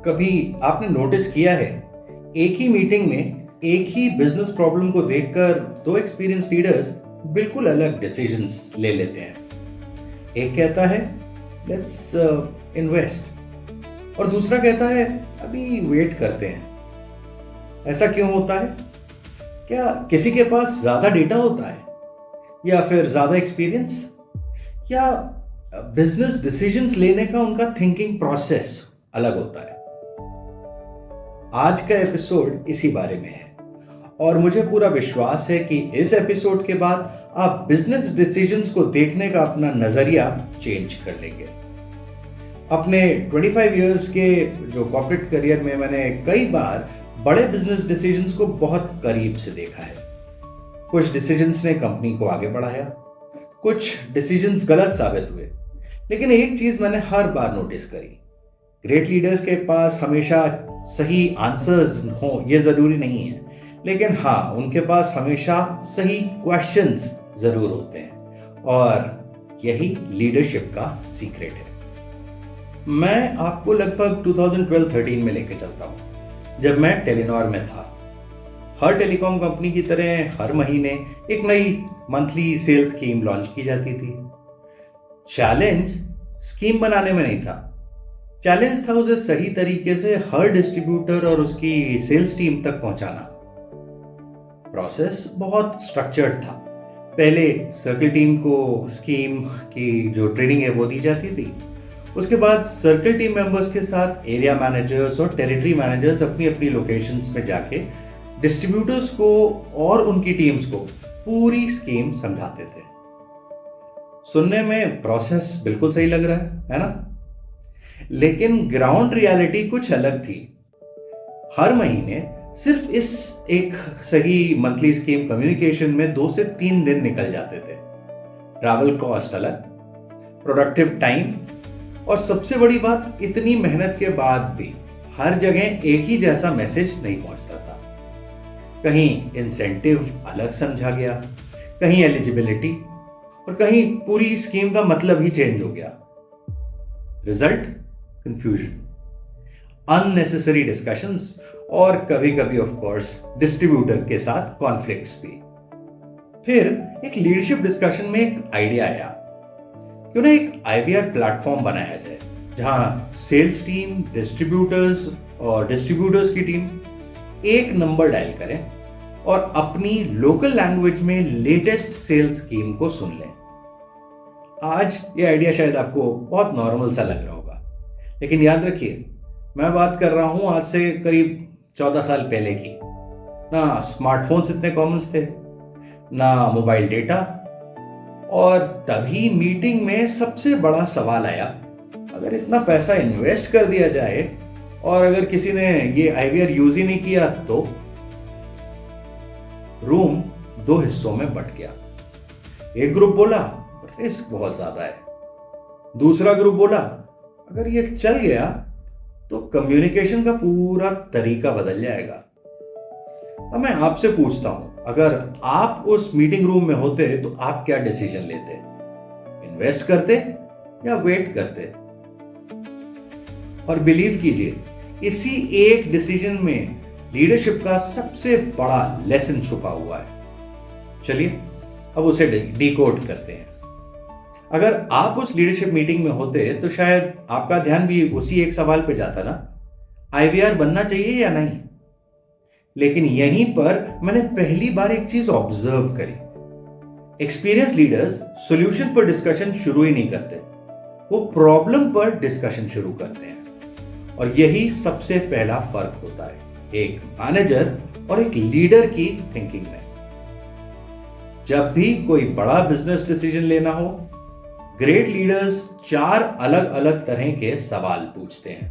कभी आपने नोटिस किया है, एक ही मीटिंग में एक ही बिजनेस प्रॉब्लम को देखकर दो एक्सपीरियंस लीडर्स बिल्कुल अलग डिसीजंस ले लेते हैं। एक कहता है लेट्स इन्वेस्ट और दूसरा कहता है अभी वेट करते हैं। ऐसा क्यों होता है? क्या किसी के पास ज्यादा डेटा होता है, या फिर ज्यादा एक्सपीरियंस, या बिजनेस डिसीजंस लेने का उनका थिंकिंग प्रोसेस अलग होता है? आज का एपिसोड इसी बारे में है और मुझे पूरा विश्वास है कि इस एपिसोड के बाद आप बिजनेस डिसीजंस को देखने का अपना नजरिया चेंज कर लेंगे। अपने 25 इयर्स के जो कॉर्पोरेट करियर में मैंने कई बार बड़े बिजनेस डिसीजंस को बहुत करीब से देखा है। कुछ डिसीजंस ने कंपनी को आगे बढ़ाया, कुछ डिसीजंस गलत साबित हुए, लेकिन एक चीज मैंने हर बार नोटिस करी, ग्रेट लीडर्स के पास हमेशा सही आंसर्स हो ये जरूरी नहीं है, लेकिन हाँ, उनके पास हमेशा सही क्वेश्चंस जरूर होते हैं और यही लीडरशिप का सीक्रेट है। मैं आपको लगभग 2012-13 में लेके चलता हूं, जब मैं टेलीनॉर में था। हर टेलीकॉम कंपनी की तरह हर महीने एक नई मंथली सेल्स स्कीम लॉन्च की जाती थी। चैलेंज स्कीम बनाने में नहीं था, चैलेंज था उसे सही तरीके से हर डिस्ट्रीब्यूटर और उसकी सेल्स टीम तक पहुंचाना। प्रोसेस बहुत स्ट्रक्चर्ड था। पहले सर्कल टीम को स्कीम की जो ट्रेनिंग है वो दी जाती थी। उसके बाद सर्कल टीम मेंबर्स के साथ एरिया मैनेजर्स और टेरिटरी मैनेजर्स अपनी अपनी लोकेशंस में जाके डिस्ट्रीब्यूटर्स को और उनकी टीम्स को पूरी स्कीम समझाते थे। सुनने में प्रोसेस बिल्कुल सही लग रहा है ना? लेकिन ग्राउंड रियलिटी कुछ अलग थी। हर महीने सिर्फ इस एक सही मंथली स्कीम कम्युनिकेशन में 2 से 3 दिन निकल जाते थे। ट्रैवल कॉस्ट अलग, प्रोडक्टिव टाइम, और सबसे बड़ी बात, इतनी मेहनत के बाद भी हर जगह एक ही जैसा मैसेज नहीं पहुंचता था। कहीं इंसेंटिव अलग समझा गया, कहीं एलिजिबिलिटी, और कहीं पूरी स्कीम का मतलब ही चेंज हो गया। रिजल्ट कंफ्यूजन, अननेसेसरी डिस्कशंस और कभी कभी ऑफ कोर्स डिस्ट्रीब्यूटर के साथ कॉन्फ्लिक्ट्स भी। फिर एक लीडरशिप डिस्कशन में एक आइडिया आया, क्यों ना एक आईवीआर प्लेटफॉर्म बनाया जाए जहां सेल्स टीम, डिस्ट्रीब्यूटर्स और डिस्ट्रीब्यूटर्स की टीम एक नंबर डायल करें और अपनी लोकल लैंग्वेज में लेटेस्ट सेल्स स्कीम को सुन लें। आज ये आइडिया शायद आपको बहुत नॉर्मल सा लग रहा होगा, लेकिन याद रखिए, मैं बात कर रहा हूं आज से करीब 14 साल पहले की। ना स्मार्टफोन्स इतने कॉमन थे, ना मोबाइल डेटा, और तभी मीटिंग में सबसे बड़ा सवाल आया, अगर इतना पैसा इन्वेस्ट कर दिया जाए और अगर किसी ने ये आईवीआर यूज ही नहीं किया तो? रूम 2 हिस्सों में बंट गया। एक ग्रुप बोला रिस्क बहुत ज्यादा है, दूसरा ग्रुप बोला अगर ये चल गया तो कम्युनिकेशन का पूरा तरीका बदल जाएगा। अब मैं आपसे पूछता हूं, अगर आप उस मीटिंग रूम में होते तो आप क्या डिसीजन लेते? इन्वेस्ट करते या वेट करते? और बिलीव कीजिए, इसी एक डिसीजन में लीडरशिप का सबसे बड़ा लेसन छुपा हुआ है। चलिए अब उसे डिकोड करते हैं। अगर आप उस लीडरशिप मीटिंग में होते तो शायद आपका ध्यान भी उसी एक सवाल पे जाता ना, आईवीआर बनना चाहिए या नहीं। लेकिन यहीं पर मैंने पहली बार एक चीज ऑब्जर्व करी। एक्सपीरियंस लीडर्स सॉल्यूशन पर डिस्कशन शुरू ही नहीं करते, वो प्रॉब्लम पर डिस्कशन शुरू करते हैं। और यही सबसे पहला फर्क होता है एक मैनेजर और एक लीडर की थिंकिंग में। जब भी कोई बड़ा बिजनेस डिसीजन लेना हो, ग्रेट लीडर्स 4 अलग अलग तरह के सवाल पूछते हैं।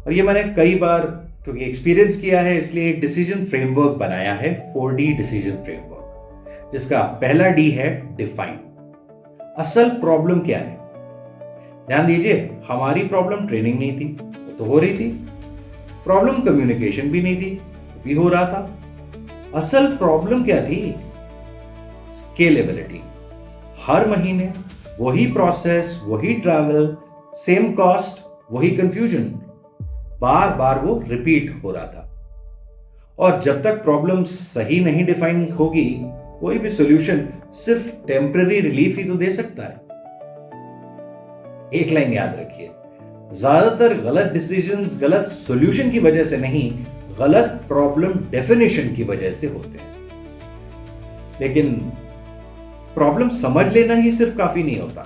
और ये मैंने कई बार क्योंकि एक्सपीरियंस किया है, इसलिए एक डिसीजन फ्रेमवर्क बनाया है, 4D डिसीजन फ्रेमवर्क, जिसका पहला डी है डिफाइन। असल प्रॉब्लम क्या है? ध्यान दीजिए, हमारी प्रॉब्लम ट्रेनिंग नहीं थी, वो तो हो रही थी। प्रॉब्लम कम्युनिकेशन भी नहीं थी, वो भी हो रहा था। असल प्रॉब्लम क्या थी? स्केलेबिलिटी। हर महीने वही प्रोसेस, वही ट्रैवल, सेम कॉस्ट, वही कंफ्यूजन। बार बार वो रिपीट हो रहा था। और जब तक प्रॉब्लम सही नहीं डिफाइन होगी, कोई भी सॉल्यूशन सिर्फ टेम्पररी रिलीफ ही तो दे सकता है। एक लाइन याद रखिए, ज्यादातर गलत डिसीजंस गलत सॉल्यूशन की वजह से नहीं, गलत प्रॉब्लम डेफिनेशन की वजह से होते हैं। लेकिन प्रॉब्लम समझ लेना ही सिर्फ काफी नहीं होता।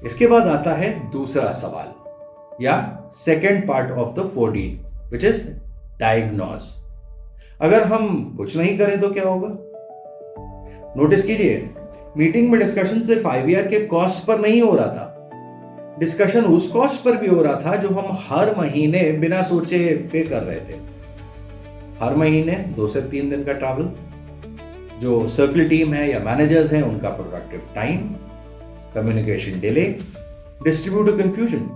इसके बाद आता है दूसरा सवाल या second part of the 4D, which is diagnose. अगर हम कुछ नहीं करें तो क्या होगा? नोटिस कीजिए, मीटिंग में डिस्कशन सिर्फ आईवीआर के कॉस्ट पर नहीं हो रहा था, डिस्कशन उस कॉस्ट पर भी हो रहा था जो हम हर महीने बिना सोचे पे कर रहे थे। हर महीने 2 से 3 दिन का ट्रैवल, जो सर्कल टीम है या मैनेजर्स हैं उनका productive time, communication delay, distributor confusion,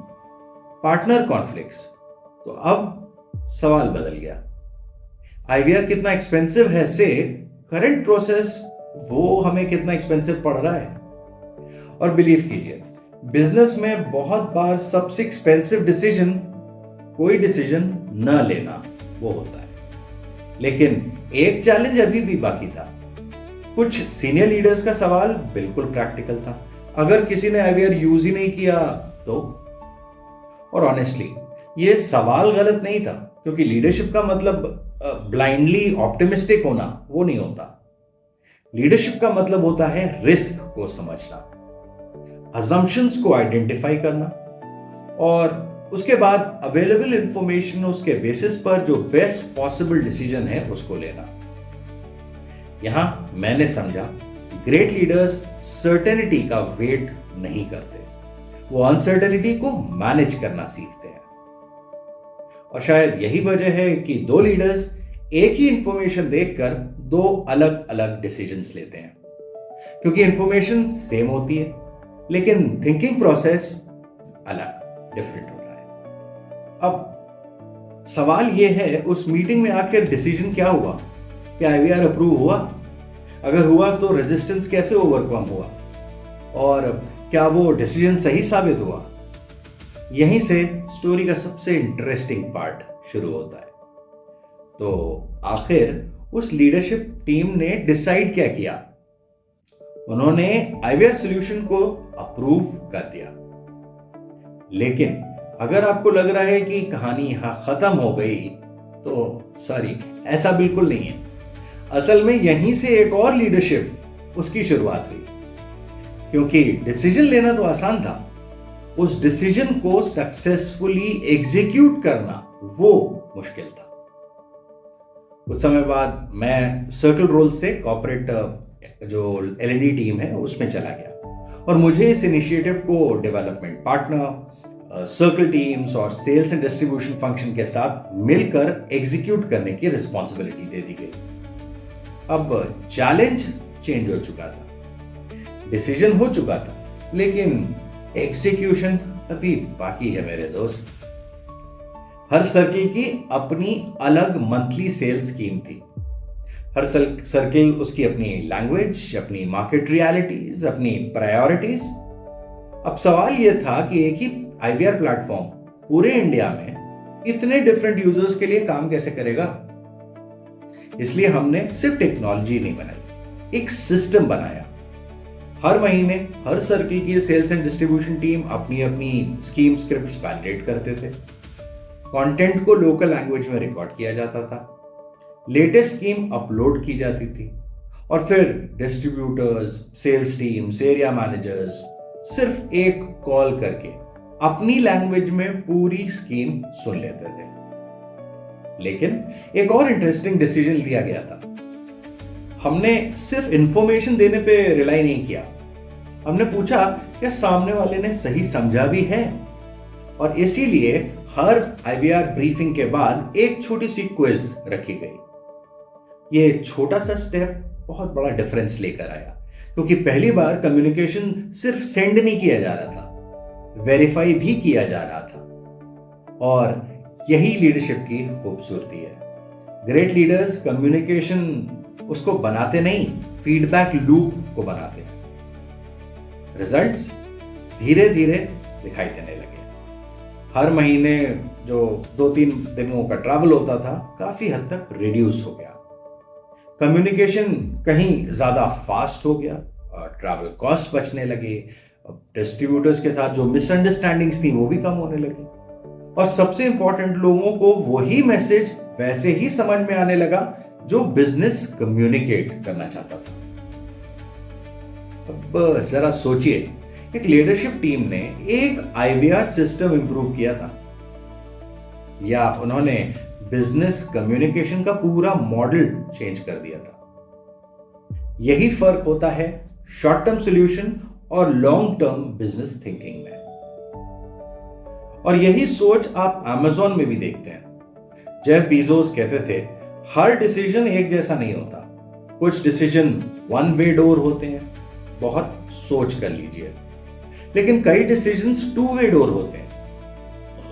partner conflicts. तो अब सवाल बदल गया, आईवीआर कितना एक्सपेंसिव है से करंट प्रोसेस वो हमें कितना एक्सपेंसिव पड़ रहा है। और बिलीव कीजिए, बिजनेस में बहुत बार सबसे एक्सपेंसिव डिसीजन कोई डिसीजन न लेना वो होता है। लेकिन एक चैलेंज अभी भी बाकी था। कुछ सीनियर लीडर्स का सवाल बिल्कुल प्रैक्टिकल था, अगर किसी ने आईवीआर यूज ही नहीं किया तो। और ऑनेस्टली ये सवाल गलत नहीं था, क्योंकि लीडरशिप का मतलब ब्लाइंडली ऑप्टिमिस्टिक होना वो नहीं होता। लीडरशिप का मतलब होता है रिस्क को समझना, अजम्पशंस को आइडेंटिफाई करना और उसके बाद अवेलेबल इंफॉर्मेशन उसके बेसिस पर जो बेस्ट पॉसिबल डिसीजन है उसको लेना। यहां मैंने समझा ग्रेट लीडर्स सर्टेनिटी का वेट नहीं करते, वो अनसर्टेनिटी को मैनेज करना सीखते हैं। और शायद यही वजह है कि 2 लीडर्स एक ही इंफॉर्मेशन देखकर 2 अलग अलग डिसीजंस लेते हैं, क्योंकि इंफॉर्मेशन सेम होती है लेकिन थिंकिंग प्रोसेस अलग, डिफरेंट होता है। अब सवाल यह है, उस मीटिंग में आखिर डिसीजन क्या हुआ? क्या आईवीआर अप्रूव हुआ? अगर हुआ तो रेजिस्टेंस कैसे ओवरकम हुआ? और क्या वो डिसीजन सही साबित हुआ? यहीं से स्टोरी का सबसे इंटरेस्टिंग पार्ट शुरू होता है। तो आखिर उस लीडरशिप टीम ने डिसाइड क्या किया? उन्होंने आईवीआर सॉल्यूशन को अप्रूव कर दिया। लेकिन अगर आपको लग रहा है कि कहानी यहां खत्म हो गई, तो सॉरी, ऐसा बिल्कुल नहीं है। असल में यहीं से एक और लीडरशिप उसकी शुरुआत हुई, क्योंकि डिसीजन लेना तो आसान था, उस डिसीजन को सक्सेसफुली एग्जीक्यूट करना वो मुश्किल था। कुछ समय बाद मैं सर्कल रोल से कॉर्पोरेट जो एलएनडी टीम है उसमें चला गया और मुझे इस इनिशिएटिव को डेवलपमेंट पार्टनर, सर्कल टीम्स और सेल्स एंड डिस्ट्रीब्यूशन फंक्शन के साथ मिलकर एग्जीक्यूट करने की रिस्पॉन्सिबिलिटी दे दी गई। अब चैलेंज चेंज हो चुका था, डिसीजन हो चुका था, लेकिन एग्जीक्यूशन अभी बाकी है मेरे दोस्त। हर सर्किल की अपनी अलग मंथली सेल्स स्कीम थी। हर सर्किल उसकी अपनी लैंग्वेज, अपनी मार्केट रियलिटीज, अपनी प्रायोरिटीज। अब सवाल यह था कि एक ही आईवीआर प्लेटफॉर्म पूरे इंडिया में इतने डिफरेंट यूजर्स के लिए काम कैसे करेगा। इसलिए हमने सिर्फ टेक्नोलॉजी नहीं बनाई, एक सिस्टम बनाया। हर महीने हर सर्किल की सेल्स एंड डिस्ट्रीब्यूशन टीम अपनी अपनी स्कीम स्क्रिप्ट्स वैलिडेट करते थे, कंटेंट को लोकल लैंग्वेज में रिकॉर्ड किया जाता था, लेटेस्ट स्कीम अपलोड की जाती थी और फिर distributors, sales teams, area managers सिर्फ एक कॉल करके अपनी लैंग्वेज में पूरी स्कीम सुन लेते थे। लेकिन एक और इंटरेस्टिंग डिसीजन लिया गया था। हमने सिर्फ इंफॉर्मेशन देने पे रिलाई नहीं किया, हमने पूछा क्या सामने वाले ने सही समझा भी है। और इसीलिए हर आईवीआर ब्रीफिंग के बाद एक छोटी सी क्विज रखी गई। ये छोटा सा स्टेप बहुत बड़ा डिफरेंस लेकर आया, क्योंकि पहली बार कम्युनिकेशन सिर्फ सेंड नहीं किया जा रहा था, वेरीफाई भी किया जा रहा था। और यही लीडरशिप की खूबसूरती है। ग्रेट लीडर्स कम्युनिकेशन उसको बनाते नहीं, फीडबैक लूप को बनाते हैं। रिजल्ट्स धीरे धीरे दिखाई देने लगे। हर महीने जो 2-3 दिनों का ट्रैवल होता था काफी हद तक रिड्यूस हो गया। कम्युनिकेशन कहीं ज्यादा फास्ट हो गया और ट्रैवल कॉस्ट बचने लगे। डिस्ट्रीब्यूटर्स के साथ जो मिसअंडरस्टैंडिंग्स थी वो भी कम होने लगी और सबसे इंपॉर्टेंट, लोगों को वही मैसेज वैसे ही समझ में आने लगा जो बिजनेस कम्युनिकेट करना चाहता था। अब जरा सोचिए, एक लीडरशिप टीम ने एक आईवीआर सिस्टम इंप्रूव किया था या उन्होंने बिजनेस कम्युनिकेशन का पूरा मॉडल चेंज कर दिया था। यही फर्क होता है शॉर्ट टर्म सॉल्यूशन और लॉन्ग टर्म बिजनेस थिंकिंग में। और यही सोच आप अमेज़न में भी देखते हैं। जेफ बीजोस कहते थे, हर डिसीजन एक जैसा नहीं होता, कुछ डिसीजन वन वे डोर होते हैं, बहुत सोच कर लीजिए, लेकिन कई डिसीजंस टू वे डोर होते हैं,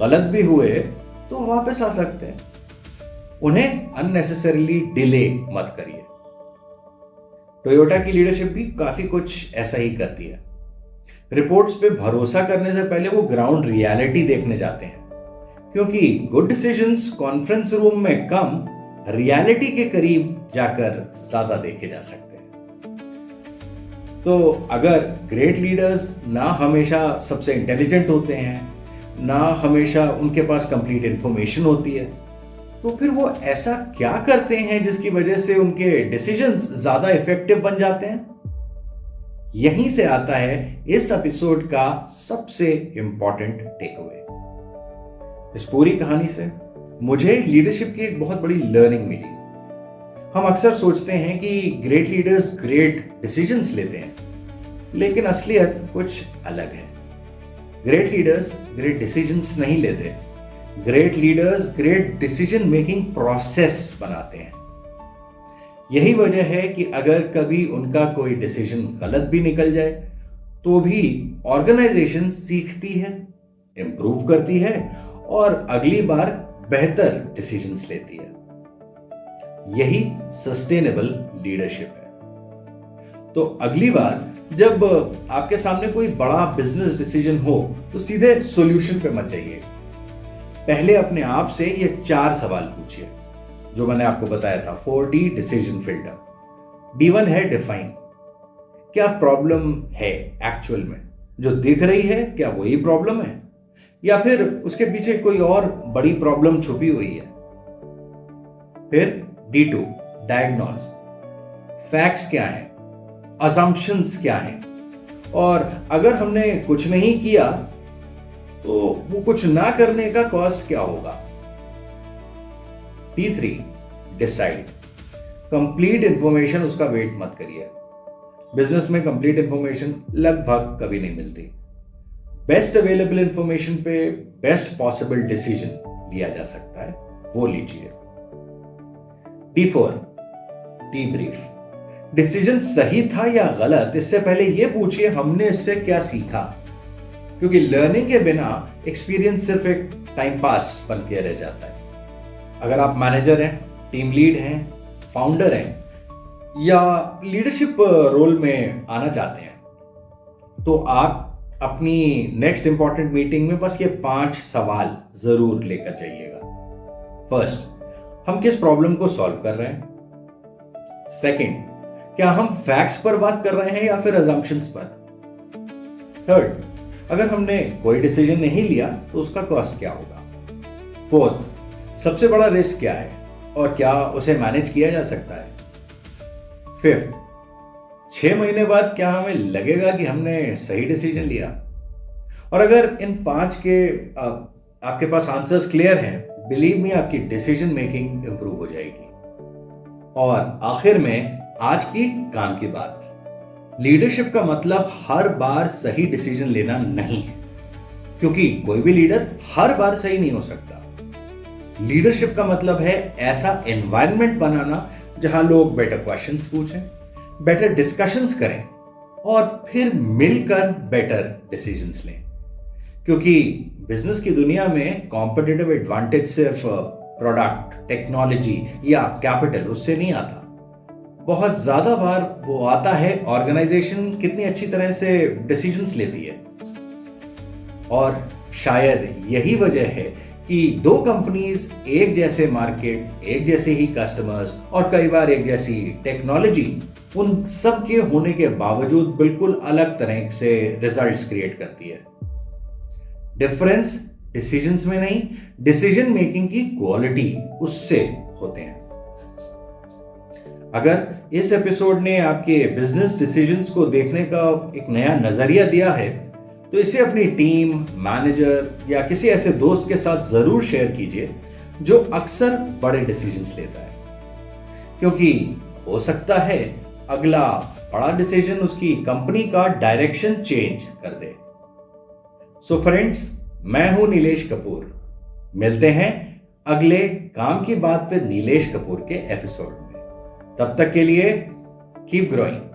गलत भी हुए तो वापस आ सकते हैं, उन्हें अननेसेसरीली डिले मत करिए। टोयोटा की लीडरशिप भी काफी कुछ ऐसा ही करती है। रिपोर्ट्स पे भरोसा करने से पहले वो ग्राउंड रियलिटी देखने जाते हैं, क्योंकि गुड डिसीजंस कॉन्फ्रेंस रूम में कम, रियलिटी के करीब जाकर ज्यादा देखे जा सकते हैं। तो अगर ग्रेट लीडर्स ना हमेशा सबसे इंटेलिजेंट होते हैं, ना हमेशा उनके पास कंप्लीट इंफॉर्मेशन होती है, तो फिर वो ऐसा क्या करते हैं जिसकी वजह से उनके डिसीजंस ज्यादा इफेक्टिव बन जाते हैं? यहीं से आता है इस एपिसोड का सबसे इंपॉर्टेंट टेकअवे। इस पूरी कहानी से मुझे लीडरशिप की एक बहुत बड़ी लर्निंग मिली। हम अक्सर सोचते हैं कि ग्रेट लीडर्स ग्रेट डिसीजंस लेते हैं, लेकिन असलियत कुछ अलग है। ग्रेट लीडर्स ग्रेट डिसीजंस नहीं लेते, great leaders great decision making process बनाते हैं। यही वजह है कि अगर कभी उनका कोई डिसीजन गलत भी निकल जाए तो भी ऑर्गेनाइजेशन सीखती है, इंप्रूव करती है और अगली बार बेहतर डिसीजंस लेती है। यही सस्टेनेबल लीडरशिप है। तो अगली बार जब आपके सामने कोई बड़ा बिजनेस डिसीजन हो तो सीधे सॉल्यूशन पे मत जाइए। पहले अपने आप से ये 4 सवाल पूछिए जो मैंने आपको बताया था, 4D डिसीजन फिल्टर। D1 है डिफाइन, क्या प्रॉब्लम है एक्चुअल में, जो दिख रही है क्या वही प्रॉब्लम है या फिर उसके पीछे कोई और बड़ी प्रॉब्लम छुपी हुई है। फिर D2 डायग्नोज, फैक्ट्स क्या है, असम्पशंस क्या है, और अगर हमने कुछ नहीं किया तो वो कुछ ना करने का कॉस्ट क्या होगा। D3 डिसाइड, कंप्लीट इंफॉर्मेशन उसका वेट मत करिए। बिजनेस में कंप्लीट इंफॉर्मेशन लगभग कभी नहीं मिलती। बेस्ट अवेलेबल इंफॉर्मेशन पे बेस्ट पॉसिबल डिसीजन लिया जा सकता है, वो लीजिए। D4 डीब्रीफ, डिसीजन सही था या गलत इससे पहले यह पूछिए हमने इससे क्या सीखा, क्योंकि लर्निंग के बिना एक्सपीरियंस सिर्फ एक टाइम पास बन के रह जाता है। अगर आप मैनेजर हैं, टीम लीड हैं, फाउंडर हैं या लीडरशिप रोल में आना चाहते हैं तो आप अपनी नेक्स्ट इंपॉर्टेंट मीटिंग में बस ये 5 सवाल जरूर लेकर जाइएगा। फर्स्ट, हम किस प्रॉब्लम को सॉल्व कर रहे हैं। सेकंड, क्या हम फैक्ट्स पर बात कर रहे हैं या फिर अजम्पशंस पर। थर्ड, अगर हमने कोई डिसीजन नहीं लिया तो उसका कॉस्ट क्या होगा। फोर्थ, सबसे बड़ा रिस्क क्या है और क्या उसे मैनेज किया जा सकता है। फिफ्थ, 6 महीने बाद क्या हमें लगेगा कि हमने सही डिसीजन लिया। और अगर इन 5 के आपके पास आंसर्स क्लियर हैं, बिलीव मी आपकी डिसीजन मेकिंग इंप्रूव हो जाएगी। और आखिर में आज की काम की बात, लीडरशिप का मतलब हर बार सही डिसीजन लेना नहीं है, क्योंकि कोई भी लीडर हर बार सही नहीं हो सकता। लीडरशिप का मतलब है ऐसा एनवायरनमेंट बनाना जहां लोग बेटर क्वेश्चंस पूछें, बेटर डिस्कशंस करें और फिर मिलकर बेटर डिसीजंस लें। क्योंकि बिजनेस की दुनिया में कॉम्पिटिटिव एडवांटेज सिर्फ प्रोडक्ट, टेक्नोलॉजी या कैपिटल उससे नहीं आता। बहुत ज्यादा बार वो आता है ऑर्गेनाइजेशन कितनी अच्छी तरह से डिसीजंस लेती है। और शायद यही वजह है कि दो कंपनीज एक जैसे मार्केट, एक जैसे ही कस्टमर्स और कई बार एक जैसी टेक्नोलॉजी, उन सब के होने के बावजूद बिल्कुल अलग तरह से रिजल्ट्स क्रिएट करती है। डिफरेंस डिसीजंस में नहीं, डिसीजन मेकिंग की क्वालिटी उससे होते हैं। अगर इस एपिसोड ने आपके बिजनेस डिसीजंस को देखने का एक नया नजरिया दिया है तो इसे अपनी टीम, मैनेजर या किसी ऐसे दोस्त के साथ जरूर शेयर कीजिए जो अक्सर बड़े डिसीजंस लेता है, क्योंकि हो सकता है अगला बड़ा डिसीजन उसकी कंपनी का डायरेक्शन चेंज कर दे। सो फ्रेंड्स, मैं हूं नीलेश कपूर। मिलते हैं अगले काम की बात पे नीलेश कपूर के एपिसोड में। तब तक के लिए कीप ग्रोइंग।